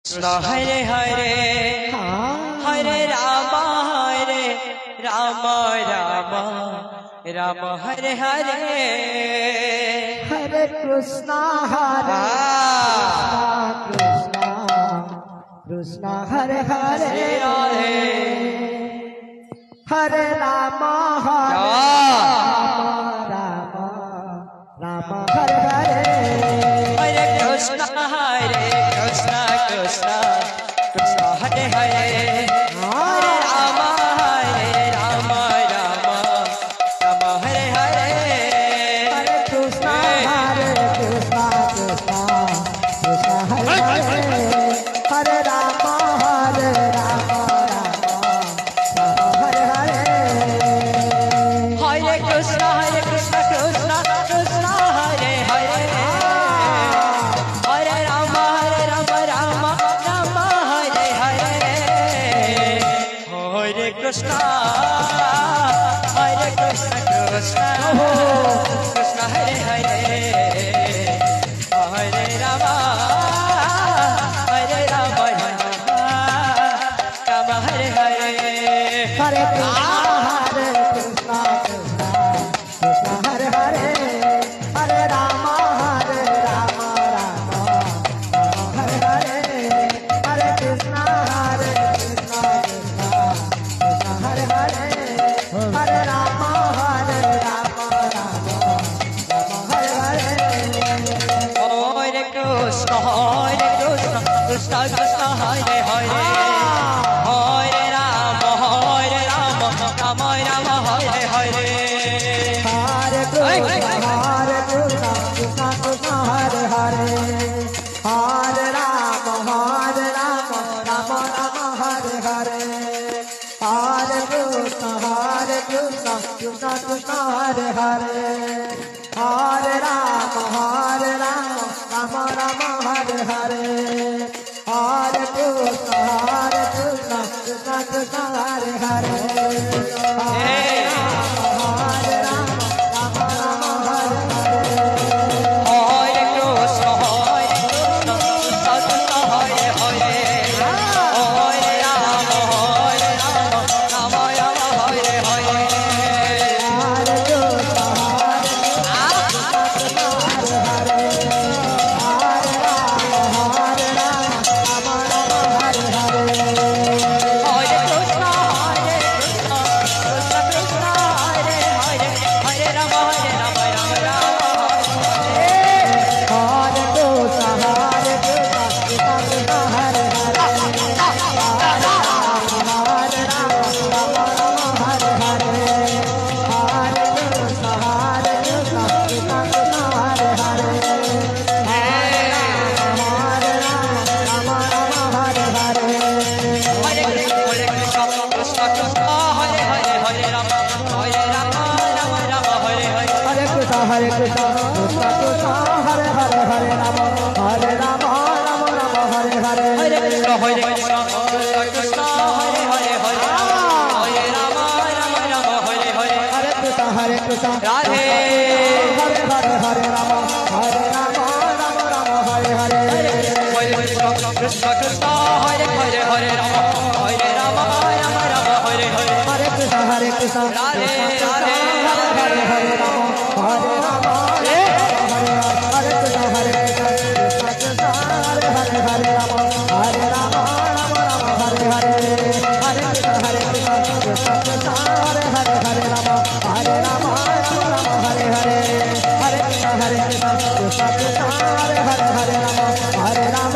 Krishna Hare Hare Hare Ram Ram Ram Hare Hare Hare Krishna Krishna Krishna Hare Hare Hare Ram Ram Ram Hare Hare Hare Krishna Krishna Krishna Hare Hare Hare Ram Ram Ram Hare Hare Hare Krishna Krishna Krishna Hare Hare Hare Ram Ram Hare Hare Hare Krishna Krishna Krishna Hare Hare Hare Ram Ram Ram Hare Hare Hare Krishna Krishna Krishna Hare Hare Hare Ram Ram Hare Hare Hare Krishna Krishna Hare Hare Hare Ram Ram Hare Hare Hare Krishna Krishna Hare Hare Hare Ram Ram Hare Hare Hare Krishna Krishna Krishna Hare Hare Hare Ram Ram Ram Hare Hare Hare Krishna Krishna Krishna Hare Hare Hare Ram Ram Ram Hare Hare Hare Krishna Krishna Krishna Hare Hare Hare Ram Ram Ram Hare Hare Hare Krishna Krishna Krishna Hare Hare Hare Krishna Krishna Krishna Hare Hare Hare Ram Ram Hare Hare Hare Krishna Krishna Hare Hare Hare Ram Hare Hare Hare Krishna Radhe Hare Hare Hare Ram Ram Hare Hare Hare Krishna Krishna Hare Hare Ram Hare Hare Hare Krishna Radhe Radhe Hare Hare Hare Ram Hare Krishna Krishna Hare Hare Hare Ram Ram Hare Hare Hare Krishna Krishna Hare Hare Hare Ram Ram Hare Hare Hare Krishna Krishna Hare Hare Hare Ram